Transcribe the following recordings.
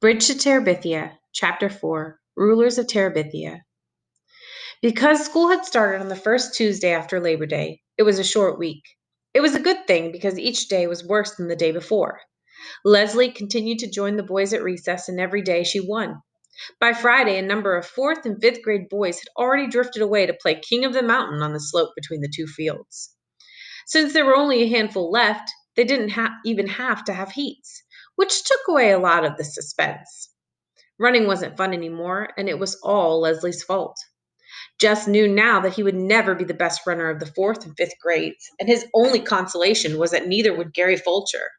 Bridge to Terabithia, Chapter 4, Rulers of Terabithia. Because school had started on the first Tuesday after Labor Day, it was a short week. It was a good thing because each day was worse than the day before. Leslie continued to join the boys at recess, and every day she won. By Friday, a number of fourth and fifth grade boys had already drifted away to play King of the Mountain on the slope between the two fields. Since there were only a handful left, they didn't even have to have heats, which took away a lot of the suspense. Running wasn't fun anymore, and it was all Leslie's fault. Jess knew now that he would never be the best runner of the fourth and fifth grades, and his only consolation was that neither would Gary Fulcher.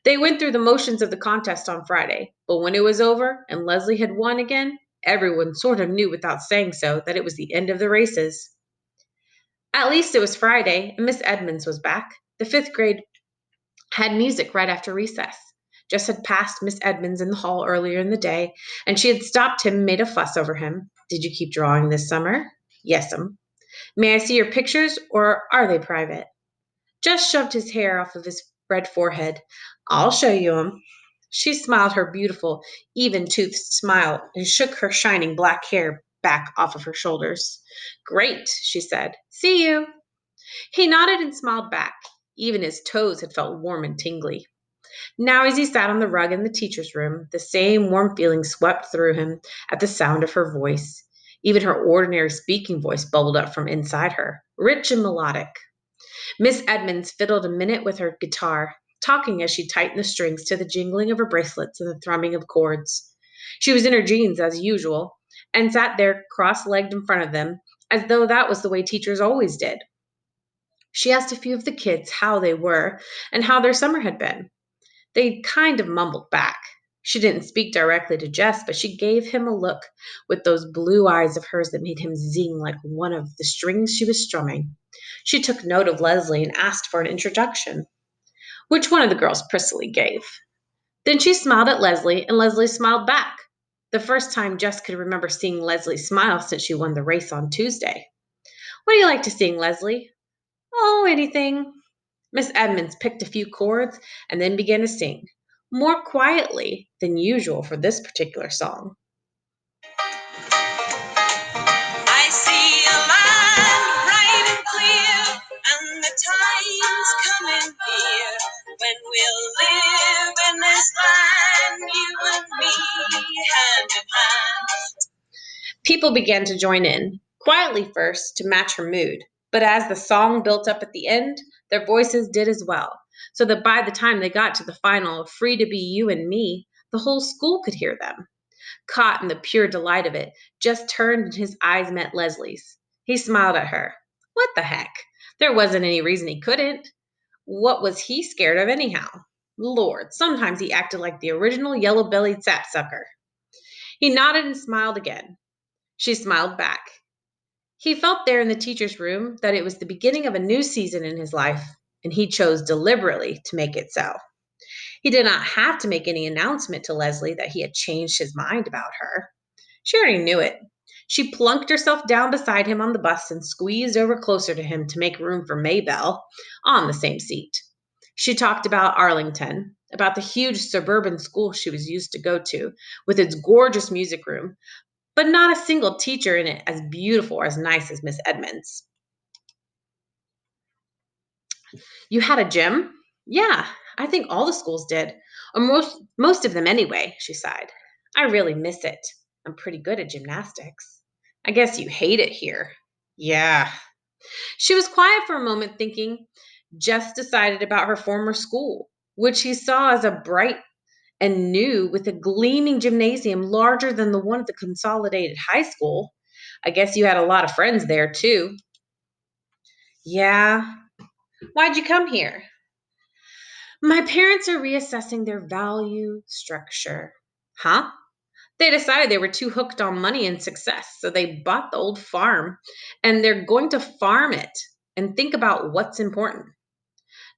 They went through the motions of the contest on Friday, but when it was over and Leslie had won again, everyone sort of knew without saying so that it was the end of the races. At least it was Friday, and Miss Edmonds was back. The fifth grade had music right after recess. Jess had passed Miss Edmonds in the hall earlier in the day, and she had stopped him and made a fuss over him. Did you keep drawing this summer? Yes'm. May I see your pictures, or are they private? Jess shoved his hair off of his red forehead. I'll show you 'em. She smiled her beautiful, even-toothed smile and shook her shining black hair back off of her shoulders. Great, she said. See you. He nodded and smiled back. Even his toes had felt warm and tingly. Now, as he sat on the rug in the teacher's room, the same warm feeling swept through him at the sound of her voice. Even her ordinary speaking voice bubbled up from inside her, rich and melodic. Miss Edmonds fiddled a minute with her guitar, talking as she tightened the strings to the jingling of her bracelets and the thrumming of chords. She was in her jeans, as usual, and sat there cross-legged in front of them, as though that was the way teachers always did. She asked a few of the kids how they were and how their summer had been. They kind of mumbled back. She didn't speak directly to Jess, but she gave him a look with those blue eyes of hers that made him zing like one of the strings she was strumming. She took note of Leslie and asked for an introduction, which one of the girls prissily gave. Then she smiled at Leslie, and Leslie smiled back. The first time Jess could remember seeing Leslie smile since she won the race on Tuesday. What do you like to sing, Leslie? Oh, anything. Miss Edmonds picked a few chords and then began to sing, more quietly than usual for this particular song. I see a land bright and clear, and the time's coming here when we'll live in this land, you and me, hand in hand. People began to join in, quietly first to match her mood, but as the song built up at the end, their voices did as well, so that by the time they got to the final, Free to Be You and Me, the whole school could hear them. Caught in the pure delight of it, just turned and his eyes met Leslie's. He smiled at her. What the heck? There wasn't any reason he couldn't. What was he scared of anyhow? Lord, sometimes he acted like the original yellow-bellied sapsucker. He nodded and smiled again. She smiled back. He felt there in the teacher's room that it was the beginning of a new season in his life, and he chose deliberately to make it so. He did not have to make any announcement to Leslie that he had changed his mind about her. She already knew it. She plunked herself down beside him on the bus and squeezed over closer to him to make room for Maybelle on the same seat. She talked about Arlington, about the huge suburban school she was used to go to, with its gorgeous music room, but not a single teacher in it as beautiful or as nice as Miss Edmonds. You had a gym? Yeah, I think all the schools did. Or most of them anyway, she sighed. I really miss it. I'm pretty good at gymnastics. I guess you hate it here. Yeah. She was quiet for a moment, thinking, just decided about her former school, which he saw as a bright and new with a gleaming gymnasium larger than the one at the consolidated high school. I guess you had a lot of friends there too. Yeah. Why'd you come here? My parents are reassessing their value structure. Huh? They decided they were too hooked on money and success, so they bought the old farm and they're going to farm it and think about what's important.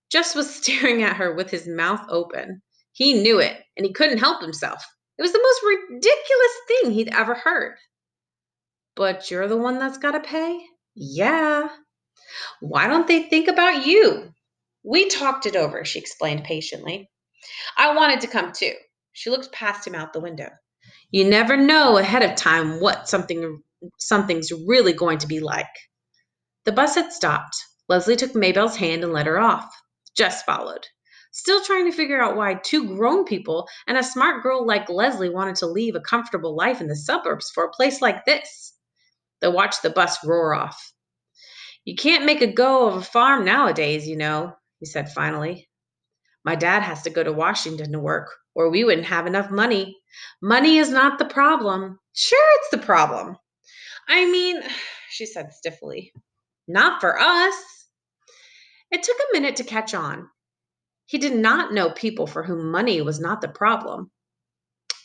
Just was staring at her with his mouth open. He knew it and he couldn't help himself. It was the most ridiculous thing he'd ever heard. But you're the one that's got to pay? Yeah. Why don't they think about you? We talked it over, she explained patiently. I wanted to come too. She looked past him out the window. You never know ahead of time what something's really going to be like. The bus had stopped. Leslie took Maybelle's hand and led her off. Jess followed, still trying to figure out why two grown people and a smart girl like Leslie wanted to leave a comfortable life in the suburbs for a place like this. They watched the bus roar off. You can't make a go of a farm nowadays, he said finally. My dad has to go to Washington to work, or we wouldn't have enough money. Money is not the problem. Sure, it's the problem. I mean, she said stiffly, not for us. It took a minute to catch on. He did not know people for whom money was not the problem.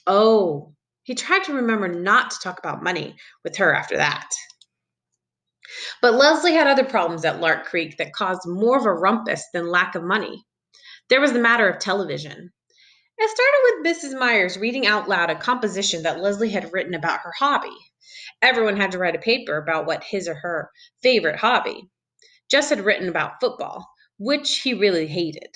Oh, he tried to remember not to talk about money with her after that. But Leslie had other problems at Lark Creek that caused more of a rumpus than lack of money. There was the matter of television. It started with Mrs. Myers reading out loud a composition that Leslie had written about her hobby. Everyone had to write a paper about what his or her favorite hobby. Jess had written about football, which he really hated.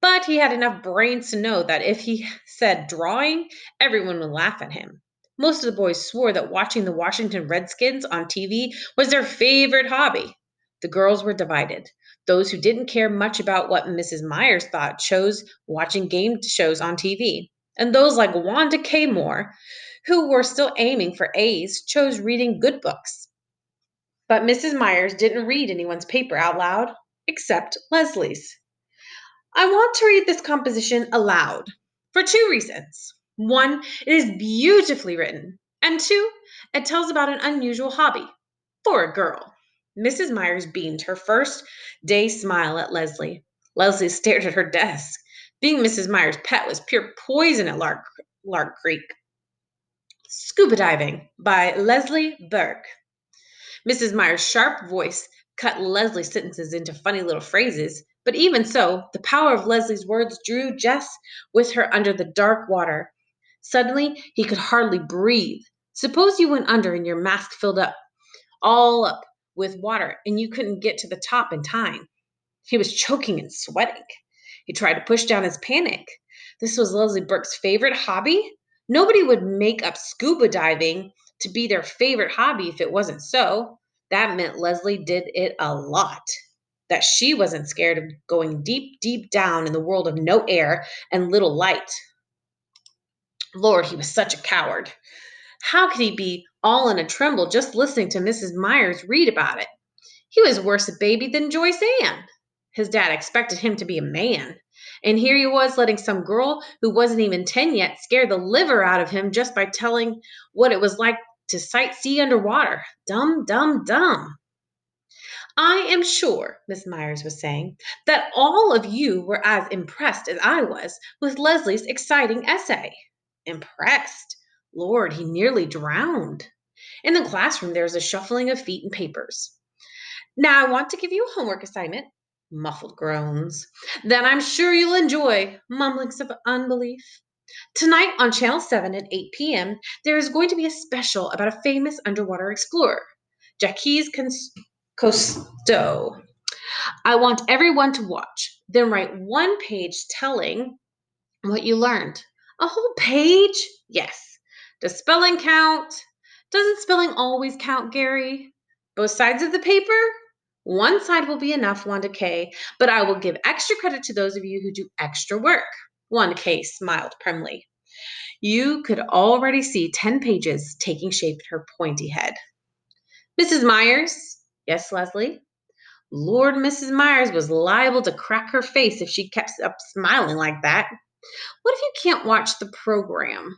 But he had enough brains to know that if he said drawing, everyone would laugh at him. Most of the boys swore that watching the Washington Redskins on TV was their favorite hobby. The girls were divided. Those who didn't care much about what Mrs. Myers thought chose watching game shows on TV. And those like Wanda K. Moore, who were still aiming for A's, chose reading good books. But Mrs. Myers didn't read anyone's paper out loud, except Leslie's. I want to read this composition aloud for two reasons. One, it is beautifully written, and two, it tells about an unusual hobby for a girl. Mrs. Myers beamed her first day smile at Leslie. Leslie stared at her desk. Being Mrs. Myers' pet was pure poison at Lark Creek. Scuba Diving by Leslie Burke. Mrs. Myers' sharp voice cut Leslie's sentences into funny little phrases, but even so, the power of Leslie's words drew Jess with her under the dark water. Suddenly, he could hardly breathe. Suppose you went under and your mask filled all up with water, and you couldn't get to the top in time. He was choking and sweating. He tried to push down his panic. This was Leslie Burke's favorite hobby? Nobody would make up scuba diving to be their favorite hobby if it wasn't so. That meant Leslie did it a lot. That she wasn't scared of going deep, deep down in the world of no air and little light. Lord, he was such a coward. How could he be all in a tremble just listening to Mrs. Myers read about it? He was worse a baby than Joyce Ann. His dad expected him to be a man. And here he was letting some girl who wasn't even 10 yet scare the liver out of him just by telling what it was like to sightsee underwater. Dumb, dumb, dumb. I am sure, Miss Myers was saying, that all of you were as impressed as I was with Leslie's exciting essay. Impressed? Lord, he nearly drowned. In the classroom, there was a shuffling of feet and papers. Now, I want to give you a homework assignment. Muffled groans. That I'm sure you'll enjoy. Mumblings of unbelief. Tonight on Channel 7 at 8 p.m., there is going to be a special about a famous underwater explorer, Jacques Cousteau. I want everyone to watch. Then write one page telling what you learned. A whole page? Yes. Does spelling count? Doesn't spelling always count, Gary? Both sides of the paper? One side will be enough, Wanda K, but I will give extra credit to those of you who do extra work. Wanda K smiled primly. You could already see 10 pages taking shape in her pointy head. Mrs. Myers? Yes, Leslie? Lord, Mrs. Myers was liable to crack her face if she kept up smiling like that. What if you can't watch the program?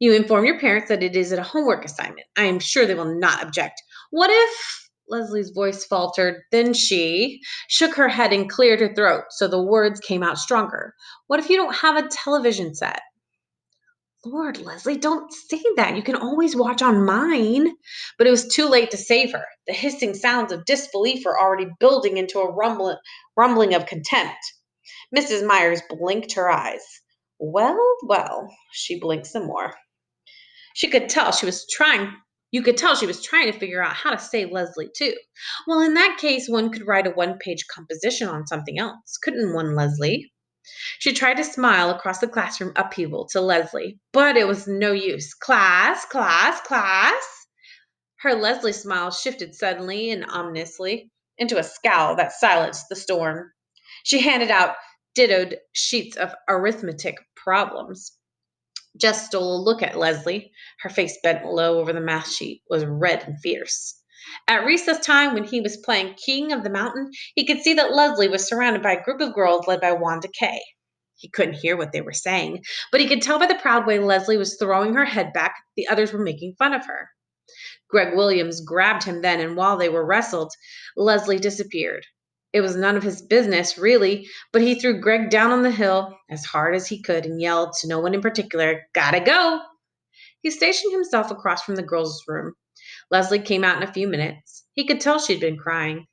You inform your parents that it is a homework assignment. I am sure they will not object. What if Leslie's voice faltered? Then she shook her head and cleared her throat so the words came out stronger. What if you don't have a television set? Lord, Leslie, don't say that. You can always watch on mine. But it was too late to save her. The hissing sounds of disbelief were already building into a rumbling of contempt. Mrs. Myers blinked her eyes. Well, well, she blinked some more. She could tell she was trying. You could tell she was trying to figure out how to save Leslie, too. Well, in that case, one could write a one-page composition on something else. Couldn't one, Leslie? She tried to smile across the classroom upheaval to Leslie, but it was no use. Class, class, class. Her Leslie smile shifted suddenly and ominously into a scowl that silenced the storm. She handed out dittoed sheets of arithmetic problems. Jess stole a look at Leslie. Her face bent low over the math sheet was red and fierce. At recess time, when he was playing King of the Mountain, he could see that Leslie was surrounded by a group of girls led by Wanda Kay. He couldn't hear what they were saying, but he could tell by the proud way Leslie was throwing her head back the others were making fun of her. Greg Williams grabbed him then, and while they were wrestled, Leslie disappeared. It was none of his business, really, but he threw Greg down on the hill as hard as he could and yelled to no one in particular, "Gotta go!" He stationed himself across from the girls' room. Leslie came out in a few minutes. He could tell she'd been crying.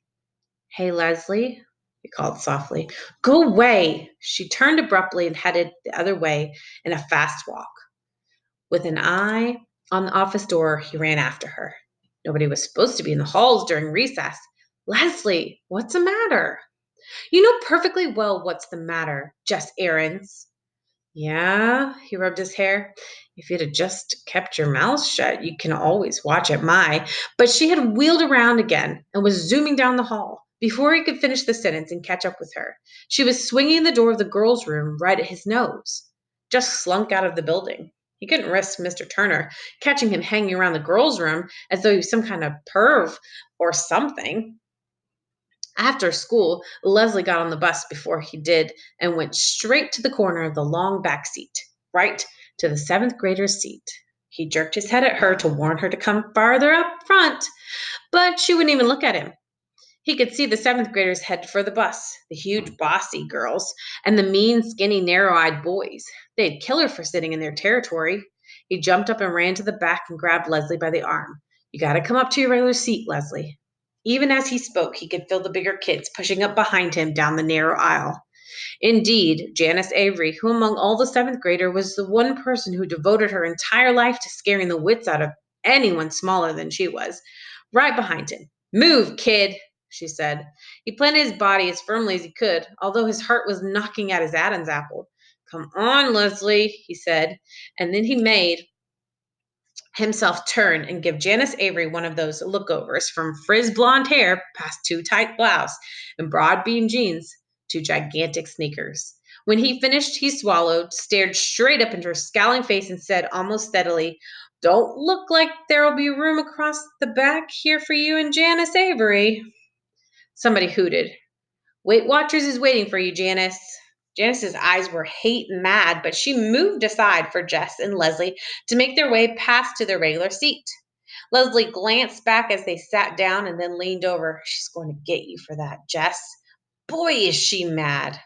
"Hey, Leslie," he called softly. "Go away!" She turned abruptly and headed the other way in a fast walk. With an eye on the office door, he ran after her. Nobody was supposed to be in the halls during recess. "Leslie, what's the matter?" "You know perfectly well what's the matter, Jess Aarons." "Yeah," he rubbed his hair. "If you'd have just kept your mouth shut, you can always watch at my." But she had wheeled around again and was zooming down the hall. Before he could finish the sentence and catch up with her, she was swinging the door of the girls' room right at his nose. Just slunk out of the building. He couldn't risk Mr. Turner catching him hanging around the girls' room as though he was some kind of perv or something. After school, Leslie got on the bus before he did and went straight to the corner of the long back seat, right to the seventh grader's seat. He jerked his head at her to warn her to come farther up front, but she wouldn't even look at him. He could see the seventh graders head for the bus, the huge, bossy girls, and the mean, skinny, narrow eyed boys. They'd kill her for sitting in their territory. He jumped up and ran to the back and grabbed Leslie by the arm. "You got to come up to your regular seat, Leslie." Even as he spoke, he could feel the bigger kids pushing up behind him down the narrow aisle. Indeed, Janice Avery, who among all the seventh grader was the one person who devoted her entire life to scaring the wits out of anyone smaller than she was, right behind him. "Move, kid," she said. He planted his body as firmly as he could, although his heart was knocking at his Adam's apple. "Come on, Leslie," he said, and then he made himself turn and give Janice Avery one of those lookovers from frizz blonde hair past too tight blouse and broad bean jeans to gigantic sneakers. When he finished, he swallowed, stared straight up into her scowling face, and said almost steadily, "Don't look like there'll be room across the back here for you and Janice Avery." Somebody hooted. "Weight Watchers is waiting for you, Janice." Janice's eyes were hate and mad, but she moved aside for Jess and Leslie to make their way past to their regular seat. Leslie glanced back as they sat down and then leaned over. "She's going to get you for that, Jess. Boy, is she mad."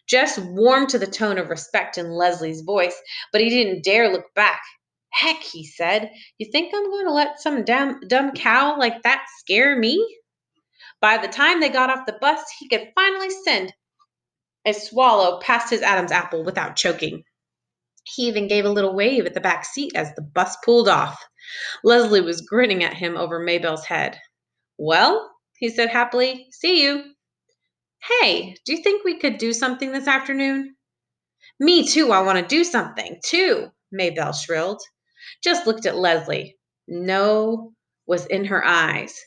Jess warmed to the tone of respect in Leslie's voice, but he didn't dare look back. "Heck," he said, "you think I'm going to let some dumb cow like that scare me?" By the time they got off the bus, he could finally send a swallow past his Adam's apple without choking. He even gave a little wave at the back seat as the bus pulled off. Leslie was grinning at him over Maybelle's head. "Well," he said happily, "see you." "Hey, do you think we could do something this afternoon?" "Me too, I want to do something, too," Maybelle shrilled. Just looked at Leslie. No was in her eyes.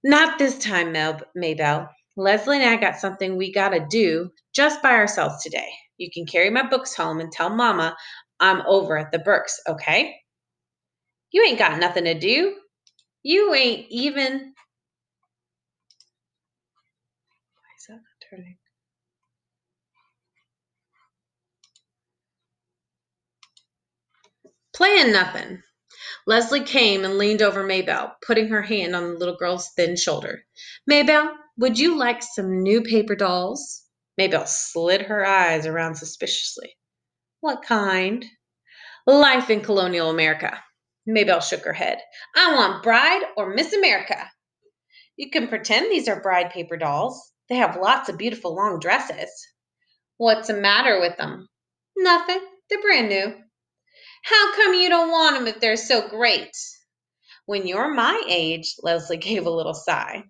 "Not this time, Maybelle. Leslie and I got something we gotta do just by ourselves today. You can carry my books home and tell Mama I'm over at the Burks, okay?" "You ain't got nothing to do. You ain't even." Why is that not turning? "Playing nothing." Leslie came and leaned over Maybelle, putting her hand on the little girl's thin shoulder. "Maybelle, would you like some new paper dolls?" Maybelle slid her eyes around suspiciously. "What kind?" "Life in colonial America." Maybelle shook her head. "I want Bride or Miss America." "You can pretend these are bride paper dolls. They have lots of beautiful long dresses." "What's the matter with them?" "Nothing. They're brand new." "How come you don't want them if they're so great?" "When you're my age," Leslie gave a little sigh,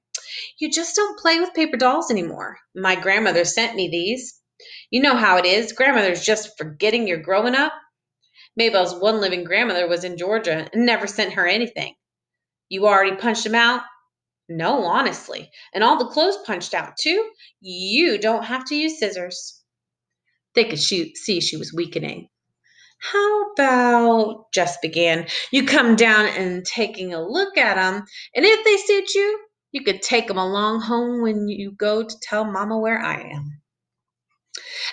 "you just don't play with paper dolls anymore. My grandmother sent me these." You know how it is. Grandmother's just forgetting you're growing up. Mabel's one living grandmother was in Georgia and never sent her anything. You already punched him out? No, honestly. And all the clothes punched out, too? You don't have to use scissors. They could see she was weakening. How about, Jess began, you come down and taking a look at them, and if they suit you, you could take them along home when you go to tell Mama where I am.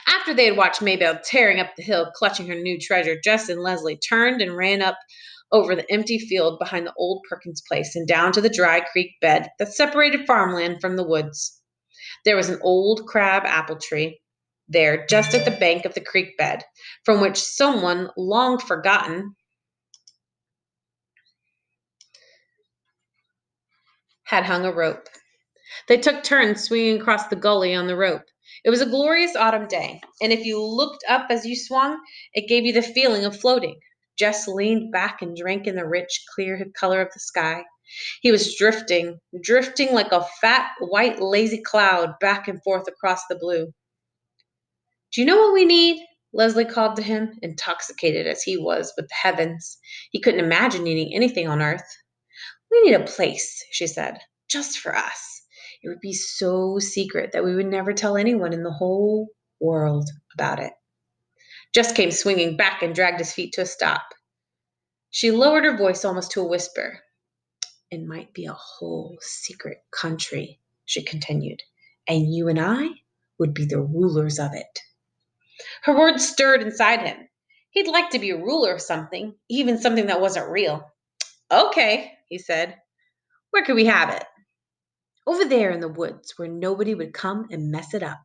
After they had watched Maybelle tearing up the hill, clutching her new treasure, Jess and Leslie turned and ran up over the empty field behind the old Perkins place and down to the dry creek bed that separated farmland from the woods. There was an old crab apple tree there just at the bank of the creek bed, from which someone long forgotten had hung a rope. They took turns swinging across the gully on the rope. It was a glorious autumn day, and if you looked up as you swung, it gave you the feeling of floating. Jess leaned back and drank in the rich, clear color of the sky. He was drifting like a fat, white, lazy cloud back and forth across the blue. Do you know what we need? Leslie called to him, intoxicated as he was with the heavens. He couldn't imagine needing anything on earth. We need a place, she said, just for us. It would be so secret that we would never tell anyone in the whole world about it. Jess came swinging back and dragged his feet to a stop. She lowered her voice almost to a whisper. It might be a whole secret country, she continued, and you and I would be the rulers of it. Her words stirred inside him. He'd like to be a ruler of something, even something that wasn't real. Okay, he said. Where could we have it? Over there in the woods where nobody would come and mess it up.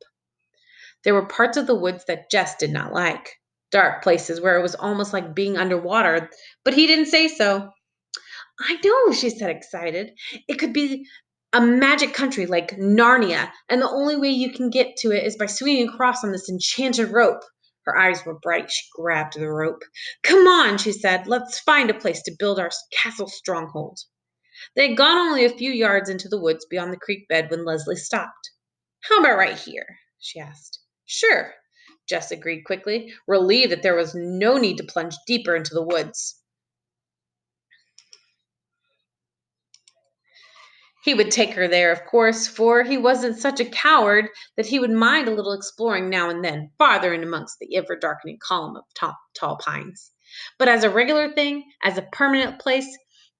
There were parts of the woods that Jess did not like. Dark places where it was almost like being underwater, but he didn't say so. I know, she said, excited. It could be a magic country like Narnia, and the only way you can get to it is by swinging across on this enchanted rope. Her eyes were bright. She grabbed the rope. Come on, she said. Let's find a place to build our castle stronghold. They had gone only a few yards into the woods beyond the creek bed when Leslie stopped. How about right here? She asked. Sure, Jess agreed quickly, relieved that there was no need to plunge deeper into the woods. He would take her there, of course, for he wasn't such a coward that he would mind a little exploring now and then, farther in amongst the ever-darkening column of tall pines. But as a regular thing, as a permanent place,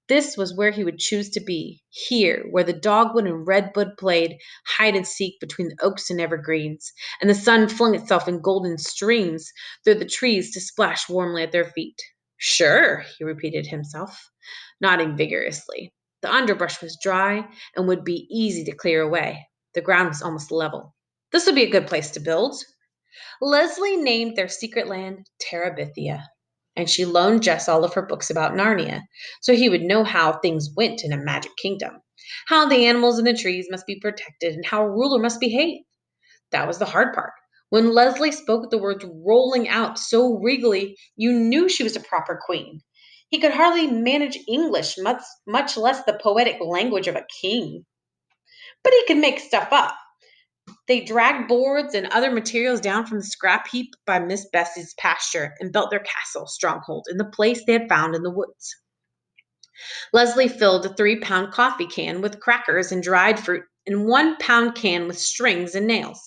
this was where he would choose to be, here, where the dogwood and redbud played hide and seek between the oaks and evergreens, and the sun flung itself in golden streams through the trees to splash warmly at their feet. Sure, he repeated himself, nodding vigorously. The underbrush was dry and would be easy to clear away. The ground was almost level. This would be a good place to build. Leslie named their secret land Terabithia, and she loaned Jess all of her books about Narnia, so he would know how things went in a magic kingdom, how the animals and the trees must be protected, and how a ruler must behave. That was the hard part. When Leslie spoke the words rolling out so regally, you knew she was a proper queen. He could hardly manage English, much less the poetic language of a king. But he could make stuff up. They dragged boards and other materials down from the scrap heap by Miss Bessie's pasture and built their castle stronghold in the place they had found in the woods. Leslie filled a 3-pound coffee can with crackers and dried fruit and 1-pound can with strings and nails.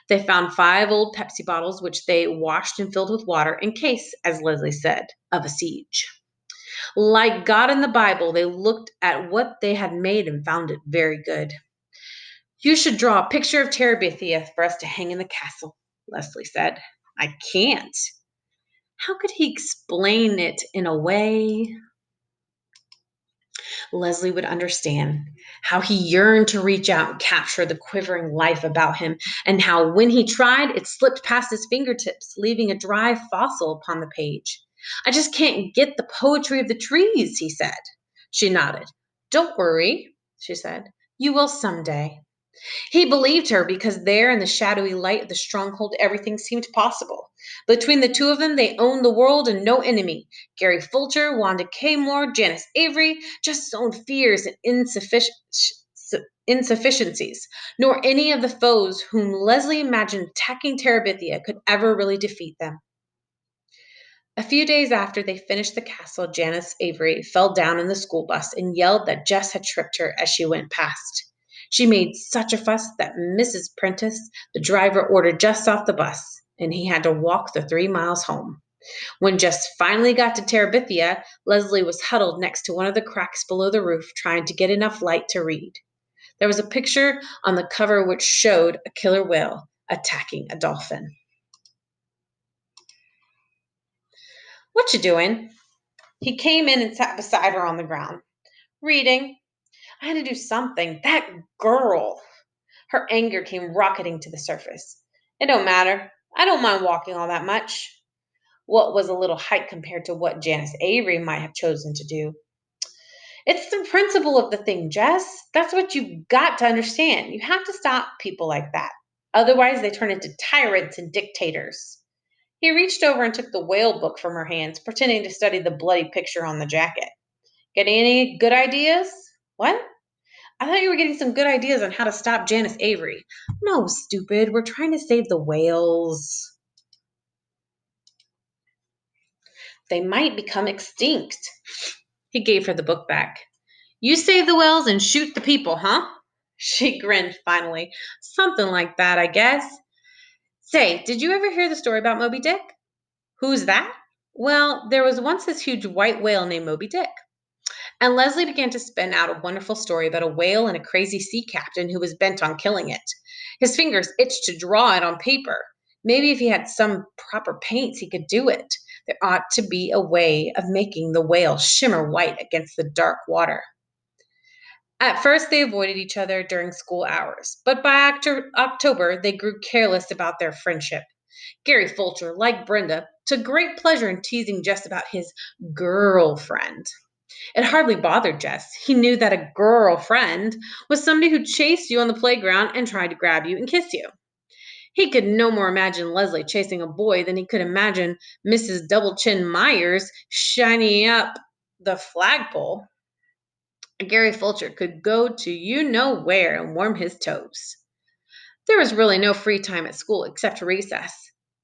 They found 5 old Pepsi bottles, which they washed and filled with water in case, as Leslie said, of a siege. Like God in the Bible, they looked at what they had made and found it very good. You should draw a picture of Terabithia for us to hang in the castle, Leslie said. I can't. How could he explain it in a way Leslie would understand? How he yearned to reach out and capture the quivering life about him, and how when he tried, it slipped past his fingertips, leaving a dry fossil upon the page. I just can't get the poetry of the trees, he said. She nodded. Don't worry, she said. You will someday. He believed her because there in the shadowy light of the stronghold everything seemed possible. Between the two of them they owned the world and no enemy. Gary Fulcher, Wanda Caymore, Janice Avery, just his own fears and insufficiencies, nor any of the foes whom Leslie imagined attacking Terabithia could ever really defeat them. A few days after they finished the castle, Janice Avery fell down in the school bus and yelled that Jess had tripped her as she went past. She made such a fuss that Mrs. Prentice, the driver, ordered Jess off the bus, and he had to walk the 3 miles home. When Jess finally got to Terabithia, Leslie was huddled next to one of the cracks below the roof, trying to get enough light to read. There was a picture on the cover which showed a killer whale attacking a dolphin. "What you doing?" He came in and sat beside her on the ground. "Reading. I had to do something. That girl." Her anger came rocketing to the surface. "It don't matter. I don't mind walking all that much." What was a little height compared to what Janice Avery might have chosen to do. "It's the principle of the thing, Jess. That's what you've got to understand. You have to stop people like that. Otherwise, they turn into tyrants and dictators." He reached over and took the whale book from her hands, pretending to study the bloody picture on the jacket. "Getting any good ideas?" "What? I thought you were getting some good ideas on how to stop Janice Avery." "No, stupid. We're trying to save the whales. They might become extinct." He gave her the book back. "You save the whales and shoot the people, huh?" She grinned finally. "Something like that, I guess. Say, did you ever hear the story about Moby Dick?" "Who's that?" "Well, there was once this huge white whale named Moby Dick." And Leslie began to spin out a wonderful story about a whale and a crazy sea captain who was bent on killing it. His fingers itched to draw it on paper. Maybe if he had some proper paints, he could do it. There ought to be a way of making the whale shimmer white against the dark water. At first, they avoided each other during school hours, but by October, they grew careless about their friendship. Gary Fulcher, like Brenda, took great pleasure in teasing Jess about his girlfriend. It hardly bothered Jess. He knew that a girlfriend was somebody who chased you on the playground and tried to grab you and kiss you. He could no more imagine Leslie chasing a boy than he could imagine Mrs. Double Chin Myers shining up the flagpole. Gary Fulcher could go to you know where and warm his toes. There was really no free time at school except recess.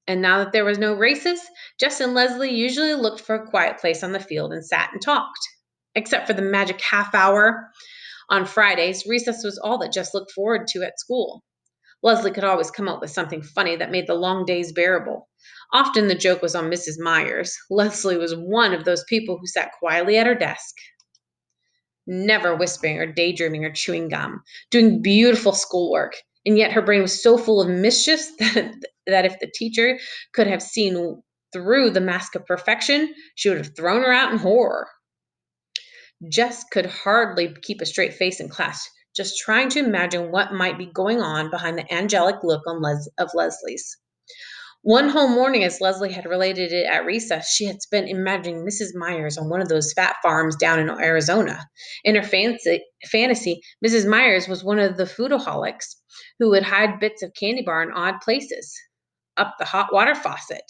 And now that there was no races, Jess and Leslie usually looked for a quiet place on the field and sat and talked. Except for the magic half hour on Fridays, recess was all that Jess looked forward to at school. Leslie could always come up with something funny that made the long days bearable. Often the joke was on Mrs. Myers. Leslie was one of those people who sat quietly at her desk, never whispering or daydreaming or chewing gum, doing beautiful schoolwork. And yet her brain was so full of mischief that if the teacher could have seen through the mask of perfection, she would have thrown her out in horror. Jess could hardly keep a straight face in class, just trying to imagine what might be going on behind the angelic look of Leslie's. One whole morning, as Leslie had related it at recess, she had spent imagining Mrs. Myers on one of those fat farms down in Arizona. In her fantasy, Mrs. Myers was one of the foodaholics who would hide bits of candy bar in odd places, up the hot water faucet,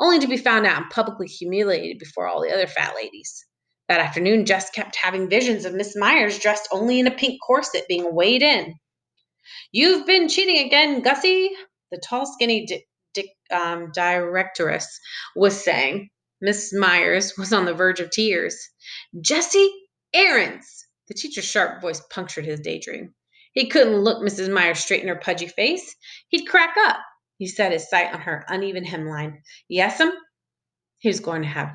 only to be found out and publicly humiliated before all the other fat ladies. That afternoon, Jess kept having visions of Miss Myers dressed only in a pink corset being weighed in. "You've been cheating again, Gussie," the tall, skinny directress was saying. Miss Myers was on the verge of tears. "Jesse Aarons!" The teacher's sharp voice punctured his daydream. He couldn't look Mrs. Myers straight in her pudgy face. He'd crack up. He set his sight on her uneven hemline. "Yes'm." He was going to have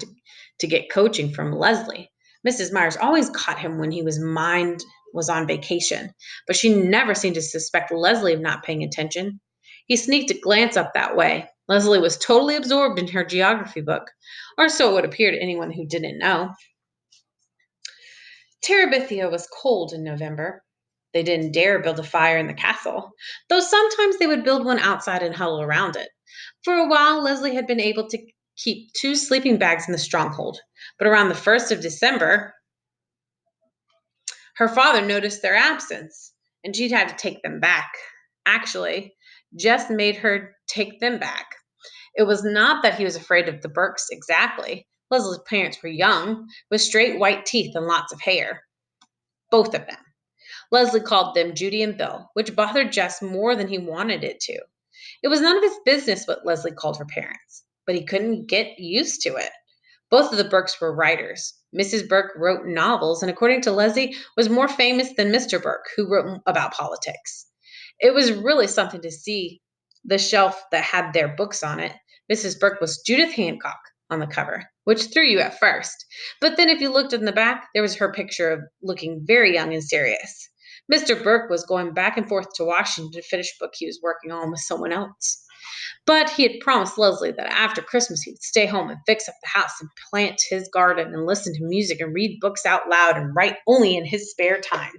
to get coaching from Leslie. Mrs. Myers always caught him when his mind was on vacation, but she never seemed to suspect Leslie of not paying attention. He sneaked a glance up that way. Leslie was totally absorbed in her geography book, or so it would appear to anyone who didn't know. Terabithia was cold in November. They didn't dare build a fire in the castle, though sometimes they would build one outside and huddle around it. For a while, Leslie had been able to keep 2 sleeping bags in the stronghold, but around the 1st of December, her father noticed their absence, and she'd had to take them back. Actually, Jess made her take them back. It was not that he was afraid of the Burkes exactly. Leslie's parents were young, with straight white teeth and lots of hair. Both of them. Leslie called them Judy and Bill, which bothered Jess more than he wanted it to. It was none of his business what Leslie called her parents, but he couldn't get used to it. Both of the Burkes were writers. Mrs. Burke wrote novels and, according to Leslie, was more famous than Mr. Burke, who wrote about politics. It was really something to see the shelf that had their books on it. Mrs. Burke was Judith Hancock on the cover, which threw you at first. But then if you looked in the back, there was her picture of looking very young and serious. Mr. Burke was going back and forth to Washington to finish a book he was working on with someone else. But he had promised Leslie that after Christmas he would stay home and fix up the house and plant his garden and listen to music and read books out loud and write only in his spare time.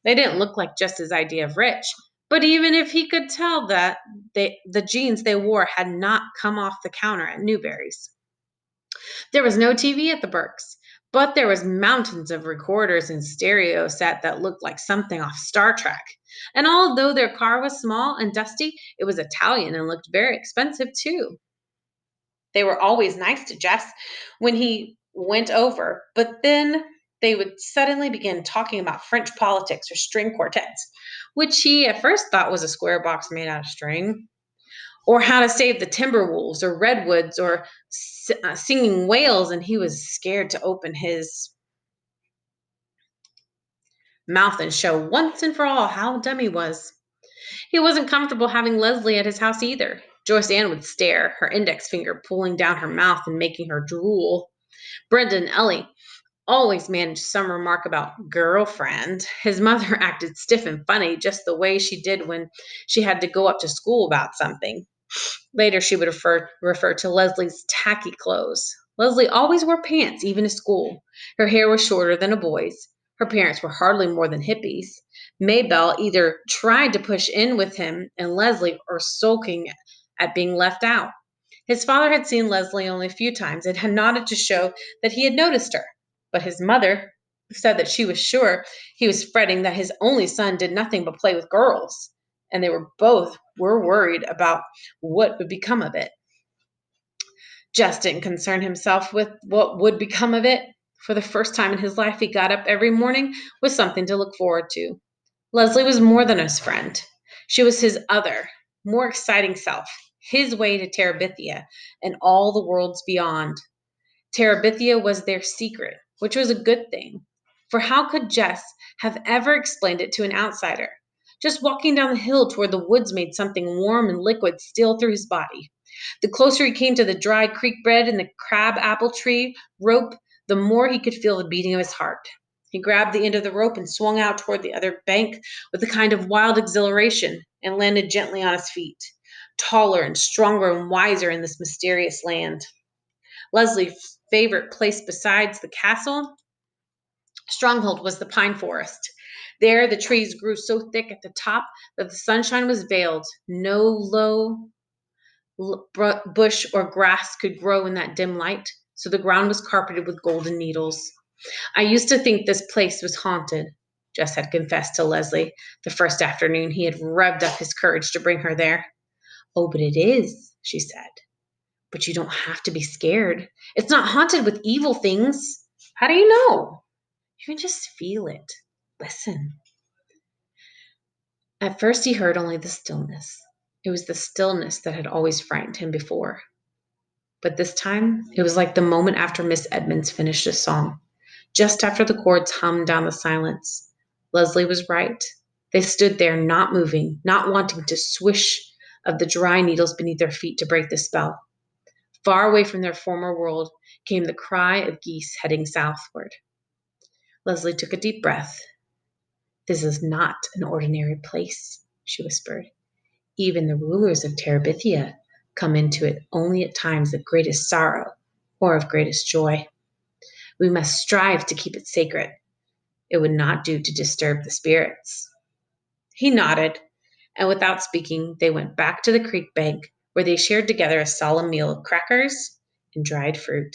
They didn't look like just his idea of rich, but even if he could tell that the jeans they wore had not come off the counter at Newberry's. There was no TV at the Burkes, but there was mountains of recorders and stereo set that looked like something off Star Trek. And although their car was small and dusty, it was Italian and looked very expensive too. They were always nice to Jess when he went over, but then they would suddenly begin talking about French politics or string quartets, which he at first thought was a square box made out of string, or how to save the timber wolves or redwoods or singing whales, and he was scared to open his mouth and show once and for all how dumb he was. He wasn't comfortable having Leslie at his house either. Joyce Ann would stare, her index finger pulling down her mouth and making her drool. Brenda and Ellie always managed some remark about girlfriend. His mother acted stiff and funny, just the way she did when she had to go up to school about something. Later, she would refer to Leslie's tacky clothes. Leslie always wore pants, even to school. Her hair was shorter than a boy's. Her parents were hardly more than hippies. Maybelle either tried to push in with him and Leslie or sulking at being left out. His father had seen Leslie only a few times and had nodded to show that he had noticed her. But his mother said that she was sure he was fretting that his only son did nothing but play with girls, and they were worried about what would become of it. Jess didn't concern himself with what would become of it. For the first time in his life, he got up every morning with something to look forward to. Leslie was more than his friend. She was his other, more exciting self, his way to Terabithia and all the worlds beyond. Terabithia was their secret, which was a good thing. For how could Jess have ever explained it to an outsider? Just walking down the hill toward the woods made something warm and liquid steal through his body. The closer he came to the dry creek bed and the crab apple tree rope, the more he could feel the beating of his heart. He grabbed the end of the rope and swung out toward the other bank with a kind of wild exhilaration and landed gently on his feet, taller and stronger and wiser in this mysterious land. Leslie's favorite place besides the castle stronghold was the pine forest. There, the trees grew so thick at the top that the sunshine was veiled. No low bush or grass could grow in that dim light, so the ground was carpeted with golden needles. I used to think this place was haunted, Jess had confessed to Leslie the first afternoon he had revved up his courage to bring her there. Oh, but it is, she said. But you don't have to be scared. It's not haunted with evil things. How do you know? You can just feel it. Listen. At first, he heard only the stillness. It was the stillness that had always frightened him before. But this time, it was like the moment after Miss Edmonds finished a song. Just after the chords hummed down the silence. Leslie was right. They stood there, not moving, not wanting to swish of the dry needles beneath their feet to break the spell. Far away from their former world came the cry of geese heading southward. Leslie took a deep breath. This is not an ordinary place, she whispered. Even the rulers of Terabithia come into it only at times of greatest sorrow or of greatest joy. We must strive to keep it sacred. It would not do to disturb the spirits. He nodded, and without speaking, they went back to the creek bank, where they shared together a solemn meal of crackers and dried fruit.